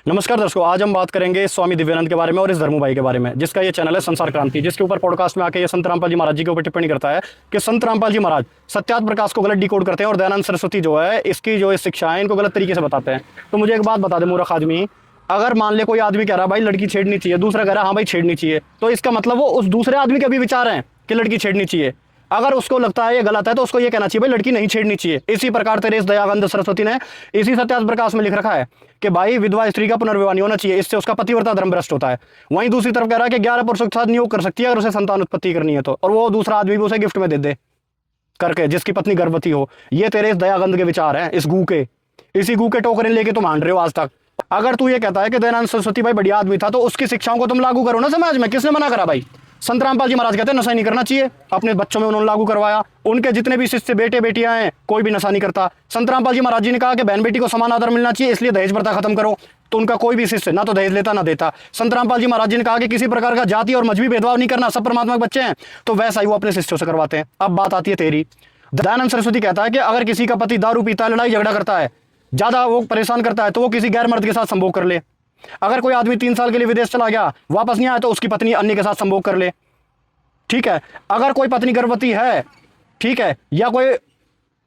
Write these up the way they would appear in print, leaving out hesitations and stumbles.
नमस्कार दर्शकों, आज हम बात करेंगे स्वामी दिव्यानंद के बारे में और इस धर्मू भाई के बारे में, जिसका ये चैनल है संसार क्रांति, जिसके ऊपर पॉडकास्ट में आके ये संत रामपाल जी महाराज जी के ऊपर टिप्पणी करता है कि संत रामपाल जी महाराज सत्यार्थ प्रकाश को गलत डिकोड करते हैं और दयानंद सरस्वती जो है इसकी जो शिक्षा है इनको गलत तरीके से बताते हैं। तो मुझे एक बात बता दे मूर्ख आदमी, अगर मान ले कोई आदमी कह रहा है भाई लड़की छेड़नी चाहिए, दूसरा कह रहा है हाँ भाई छेड़नी चाहिए, तो इसका मतलब वो उस दूसरे आदमी के भी विचार हैं कि लड़की छेड़नी चाहिए। अगर उसको लगता है ये गलत है तो उसको ये कहना चाहिए भाई लड़की नहीं छेड़नी चाहिए। इसी प्रकार तेरे इस दयानंद सरस्वती ने इसी सत्यार्थ प्रकाश में लिख रखा है कि भाई विधवा स्त्री का पुनर्विवाह नहीं होना चाहिए, इससे उसका पतिव्रता धर्म भ्रष्ट होता है। वहीं दूसरी तरफ कह रहा है कि 11 पुरुषों के साथ नियोग कर सकती है अगर उसे संतान उत्पत्ति करनी है तो, और वो दूसरा आदमी भी उसे गिफ्ट में दे दे करके जिसकी पत्नी गर्भवती हो। ये तेरे इस दयानंद के विचार हैं, इस गू के, इसी गू के टोकरे लेके तुम मान रहे हो आज तक। अगर तू ये कहता है कि दयानंद सरस्वती भाई बढ़िया आदमी था तो उसकी शिक्षाओं को तुम लागू करो ना समाज में। किसने मना करा भाई? संत रामपाल जी महाराज कहते हैं नशा नहीं करना चाहिए, अपने बच्चों में उन्होंने लागू करवाया। उनके जितने भी शिष्य बेटे बेटियां हैं कोई भी नशा नहीं करता। संत रामपाल जी महाराज जी ने कहा कि बहन बेटी को समान आदर मिलना चाहिए, इसलिए दहेज प्रथा खत्म करो, तो उनका कोई भी शिष्य ना तो दहेज लेता ना देता। संत रामपाल जी महाराज जी ने कहा कि किसी प्रकार का जाति और मजहबी भेदभाव नहीं करना, सब परमात्मा के बच्चे हैं, तो वैसा ही वो अपने शिष्यों से करवाते हैं। अब बात आती है तेरी। दयानंद सरस्वती कहता है कि अगर किसी का पति दारू पीता है, लड़ाई झगड़ा करता है, ज्यादा वो परेशान करता है, तो वो किसी गैर मर्द के साथ संभोग कर ले। अगर कोई आदमी 3 साल के लिए विदेश चला गया, वापस नहीं आया, तो उसकी पत्नी अन्य के साथ संभोग कर ले। ठीक है। अगर कोई पत्नी गर्भवती है, ठीक है, या कोई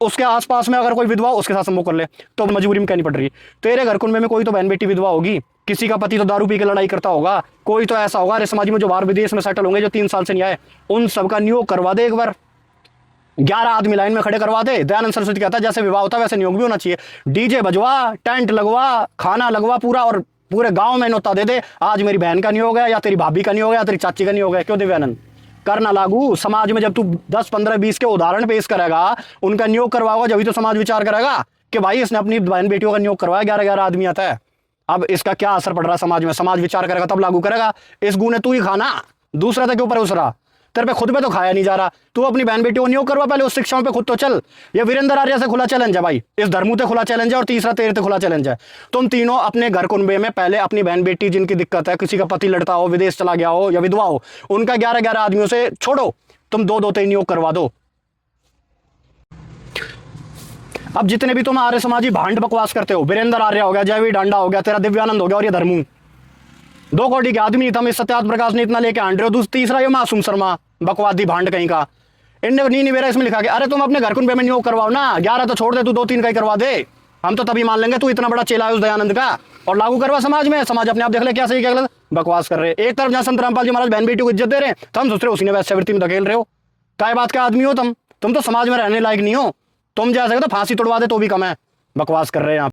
उसके आसपास में अगर कोई विधवा उसके साथ संभोग कर ले, तो मजबूरी में कहनी पड़ रही है। तेरे घर कुंबे में कोई तो बहन बेटी विधवा होगी, किसी का पति तो दारू पी के लड़ाई करता होगा, कोई तो ऐसा होगा अरे समाज में जो बाहर विदेश में सेटल होंगे जो 3 साल से नहीं आए, उन सबका नियोग करवा दे। एक बार 11 आदमी लाइन में खड़े करवा दे। दयानंद सरस्वती कहता है जैसे विवाह होता है वैसे नियोग भी होना चाहिए। डीजे बजवा, टेंट लगवा, खाना लगवा पूरा, और पूरे गांव में नोता दे दे आज मेरी बहन का नियोग है, या तेरी भाभी का नियोग है, या तेरी चाची का नियोग है। क्यों दिव्यानंद? करना लागू समाज में। जब तू 10, 15, 20 के उदाहरण पेश करेगा, उनका नियोग करवाओगा, जब तो समाज विचार करेगा कि भाई इसने अपनी बहन बेटियों का नियोग करवाया, 11 आदमी आता है। अब इसका क्या असर पड़ रहा है समाज में? समाज विचार करेगा तब लागू करेगा। इस गुण तू ही खाना, दूसरा तक के ऊपर उसरा, तेरे पे खुद पे तो खाया नहीं जा रहा। तू अपनी बहन बेटियों को नियोग करवा, पहले उस शिक्षाओं पे खुद तो चल। ये वीरेंद्र आर्य से खुला चैलेंज है भाई, इस धर्मू से खुला चैलेंज है, और तीसरा तेरे से खुला चैलेंज है। तुम तीनों अपने घर कुनबे में पहले अपनी बहन बेटी जिनकी दिक्कत है, किसी का पति लड़ता हो, विदेश चला गया हो या विधवा हो, उनका 11 आदमियों से छोड़ो, तुम 2 3 नियोग करवा दो। अब जितने भी तुम आर्य समाजी भांड बकवास करते हो, वीरेंद्र आर्य हो गया, जयवीर डांडा हो गया, तेरा दिव्यानंद हो गया, और ये धर्मू, 2 कोटि के आदमी तुम इस सत्यार्थ प्रकाश ने इतना लेके आंड रहे हो। तीसरा ये मासूम शर्मा बकवादी भांड कहीं का, इनने नहीं मेरा इसमें लिखा कि अरे तुम अपने घर कुन पेमेंट नियोग करवाओ ना, 11 तो छोड़ दे, तू 2 3 का ही करवा दे, हम तो तभी मान लेंगे तू इतना बड़ा चेला है उस दयानंद का, और लागू करवा समाज में। समाज अपने आप देख ले क्या सही क्या गलत, बकवास कर रहे हैं। एक तरफ जहां संत रामपाल जी महाराज बहन बेटी को इज्जत दे रहे हैं, तो हम दूसरे उसी ने वैश्यावृत्ति में धकेल रहे हो। काय बात के आदमी हो तुम तो समाज में रहने लायक नहीं हो। तुम जैसे तो फांसी तोड़वा दे तो भी कम है, बकवास कर रहे हैं आप।